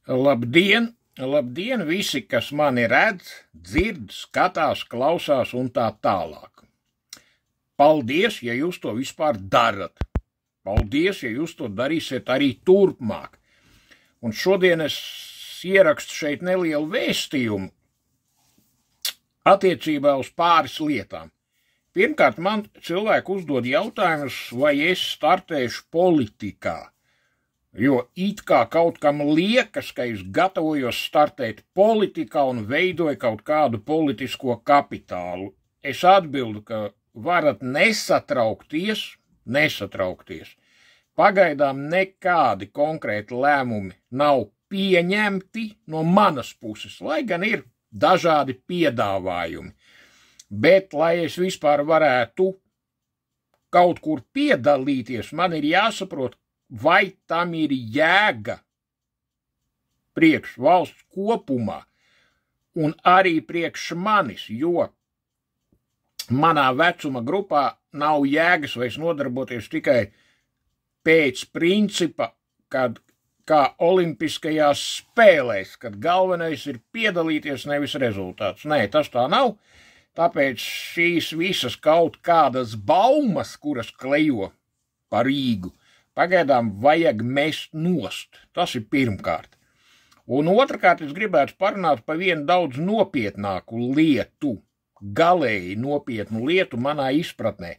Labdien, labdien visi, kas mani redz, dzird, skatās, klausās un tā tālāk. Paldies, ja jūs to vispār darat. Paldies, ja jūs to darīsiet arī turpmāk. Un šodien es ierakstu šeit nelielu vēstījumu attiecībā uz pāris lietām. Pirmkārt, man cilvēki uzdod jautājumus, vai es startēšu politikā, jo it kā kaut kam liekas, ka es gatavojos startēt politikā un veidoju kaut kādu politisko kapitālu. Es atbildu, ka varat nesatraukties. Pagaidām nekādi konkrēti lēmumi nav pieņemti no manas puses, lai gan ir dažādi piedāvājumi. Bet, lai es vispār varētu kaut kur piedalīties, man ir jāsaprot, vai tam ir jēga priekš valsts kopumā un arī priekš manis, jo manā vecuma grupā nav jēgas vairs nodarboties tikai pēc principa, kad kā olimpiskajās spēlēs, kad galvenais ir piedalīties, nevis rezultāts. Nē, tas tā nav. Tāpēc šīs visas kaut kādas baumas, kuras klejo par Rīgu, pagaidām vajag mest nost. Tas ir pirmkārt. Un otrkārt, es gribētu parunāt par vienu daudz nopietnāku lietu, galēji nopietnu lietu manā izpratnē.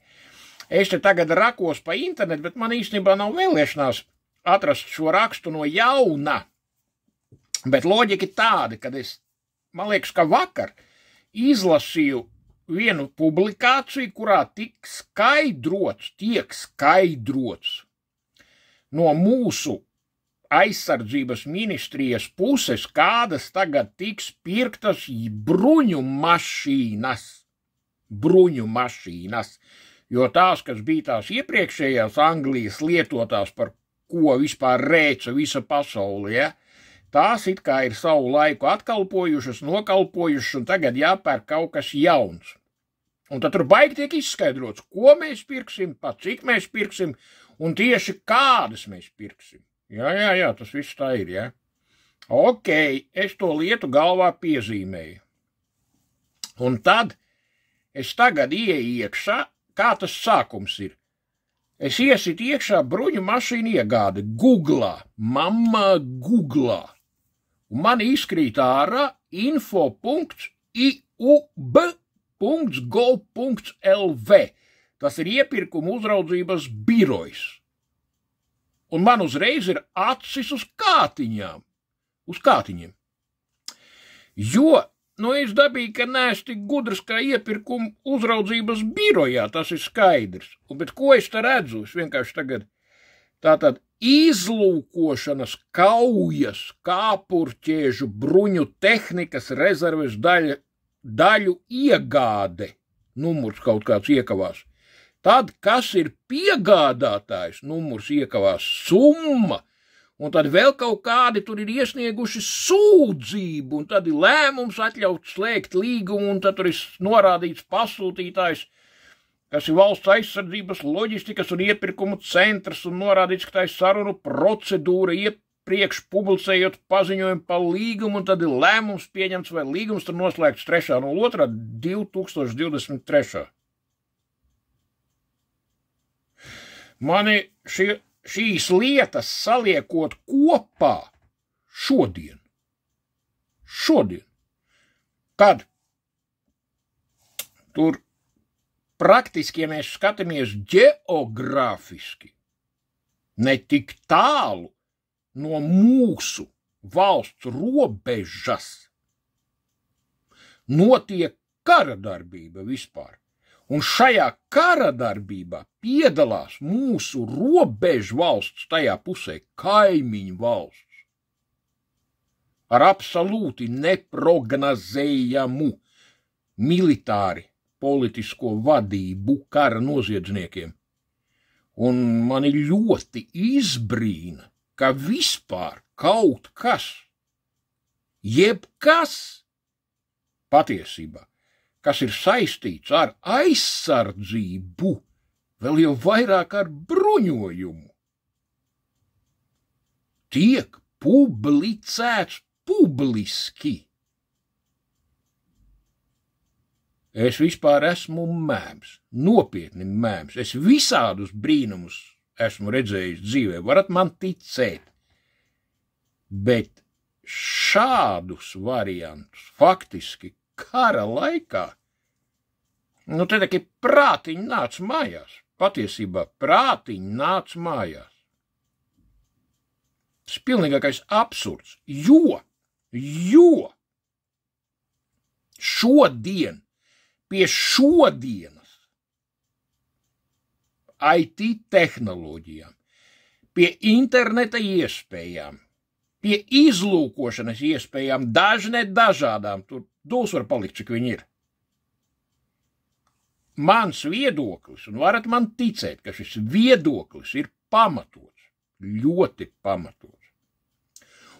Es te tagad rakos pa internetu, bet man īstenībā nav vēlēšanās atrast šo rakstu no jauna. Bet loģika ir tāda, kad man liekas, ka vakar izlasīju vienu publikāciju, kurā tiek skaidrots no mūsu aizsardzības ministrijas puses, kādas tagad tiks pirktas bruņu mašīnas, jo tās, kas bija tās iepriekšējās Anglijas lietotās, par ko vispār rēca visa pasaule, ja? Tās it kā ir savu laiku atkalpojušas, nokalpojušas, un tagad jāpērk kaut kas jauns. Un tad tur baigi tiek izskaidrots, ko mēs pirksim, pa cik mēs pirksim, un tieši kādas mēs pirksim. Jā, tas viss tā ir, ja? Ok, es to lietu galvā piezīmēju. Un tad es tagad ieeju iekšā, kā tas sākums ir. Es iesitu iekšā bruņu mašīnu iegāde Googlā, un man izkrīt ārā info.iub.gov.lv. Tas ir iepirkuma uzraudzības birojs. Un man uzreiz ir acis uz kātiņiem. Jo, es dabīju, ka neesmu tik gudrs kā iepirkuma uzraudzības birojā, tas ir skaidrs. Bet ko es te redzu? Es vienkārši tagad tātad izlūkošanas kaujas kāpurķiežu bruņu tehnikas rezerves daļu iegāde. Numurs kaut kāds iekavās. Tad, kas ir piegādātājs, numurs iekavās summa, un tad vēl kaut kādi tur ir iesnieguši sūdzību, un tad ir lēmums atļaut slēgt līgumu, un tad tur ir norādīts pasūtītājs, kas ir valsts aizsardzības loģistikas un iepirkumu centrs, un norādīts, ka tā ir sarunu procedūra iepriekš publicējot paziņojumu par līgumu, un tad ir lēmums pieņemts, vai līgums tur noslēgts 3.02.2023. Mani šīs lietas saliekot kopā šodien, kad tur praktiski, ja mēs skatāmies ģeogrāfiski, ne tik tālu no mūsu valsts robežas, notiek kara darbība vispār. Un šajā kara darbībā piedalās mūsu robežu valsts, tajā pusē kaimiņu valsts, ar absolūti neprognozējamu militāri politisko vadību kara noziedzniekiem. Un mani ļoti izbrīna, ka vispār kaut kas, jebkas patiesībā, kas ir saistīts ar aizsardzību, vēl jau vairāk ar bruņojumu, tiek publicēts publiski. Es vispār esmu mēms, nopietni mēms. Es visādus brīnumus esmu redzējis dzīvē, varat man ticēt. Bet šādus variantus faktiski kara laikā, nu te tikai prātiņi nāc mājās. Patiesībā prātiņi nāc mājās. Tas pilnīgākais absurds, jo šodien pie šodienas IT tehnoloģijām, pie interneta iespējām, pie izlūkošanas iespējām, dažādām, tur dūls var palikt, cik viņi ir. Mans viedoklis, un varat man ticēt, ka šis viedoklis ir pamatots, ļoti pamatots.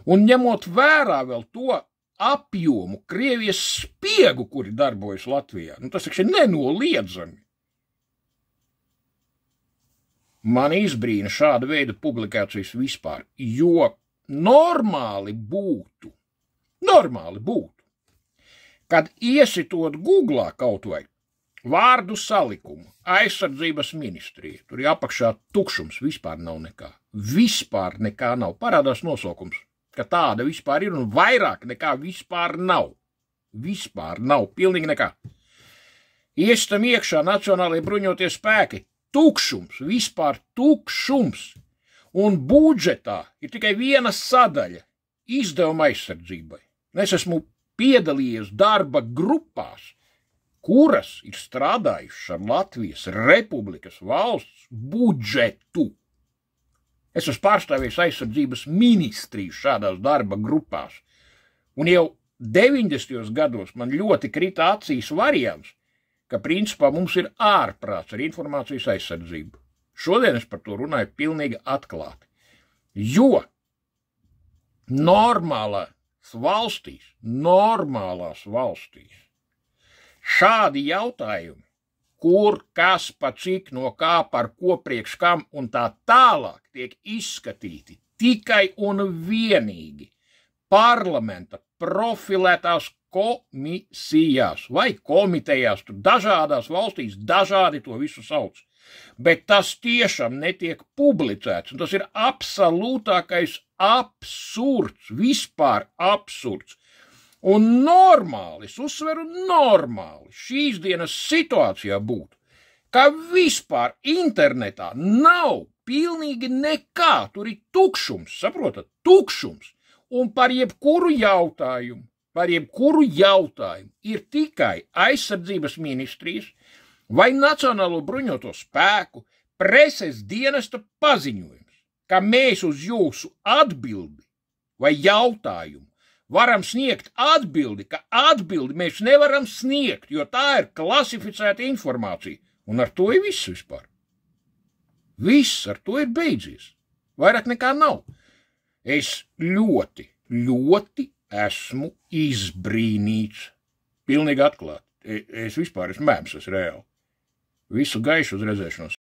Un ņemot vērā vēl to apjomu, Krievijas spiegu, kuri darbojas Latvijā, nu tas ir nenoliedzami. Man izbrīna šāda veida publikācijas vispār, jo normāli būtu, kad iesitot Googlā kaut vai vārdu salikumu, aizsardzības ministrija, tur ir apakšā tukšums, vispār nav nekā. Vispār nekā nav. Parādās nosaukums, ka tāda vispār ir un vairāk nekā vispār nav. Vispār nav, pilnīgi nekā. Iestam iekšā Nacionālajie bruņotie spēki, tukšums, vispār tukšums. Un budžetā ir tikai viena sadaļa – izdevuma aizsardzībai. Es esmu piedalījies darba grupās, kuras ir strādājušas ar Latvijas Republikas valsts budžetu. Es esmu pārstāvējis aizsardzības ministriju šādās darba grupās. Un jau 90. gados man ļoti krita acīs variants, ka principā mums ir ārprāts ar informācijas aizsardzību. Šodien es par to runāju pilnīgi atklāti. Jo normālās valstīs šādi jautājumi, kur, kas, pa cik, no kā, par ko, priekš kam un tā tālāk tiek izskatīti tikai un vienīgi parlamenta profilētās komisijās vai komitejās, tur dažādās valstīs dažādi to visu sauc. Bet tas tiešām netiek publicēts, un tas ir absolūtākais absurds, vispār absurds. Un normāli, es uzsveru normāli, šīs dienas situācijā būtu, ka vispār internetā nav pilnīgi nekā, tur ir tukšums, saprotat, tukšums, un par jebkuru jautājumu ir tikai aizsardzības ministrijas vai Nacionālo bruņoto spēku preses dienesta paziņojums, ka mēs uz jūsu atbildi vai jautājumu varam sniegt atbildi, ka atbildi mēs nevaram sniegt, jo tā ir klasificēta informācija. Un ar to ir viss vispār. Viss ar to ir beidzies. Vairāk nekā nav. Es ļoti esmu izbrīnīts. Pilnīgi atklāti. Es vispār esmu mēms, es reāli. Visu gaišu uz redzēšanos.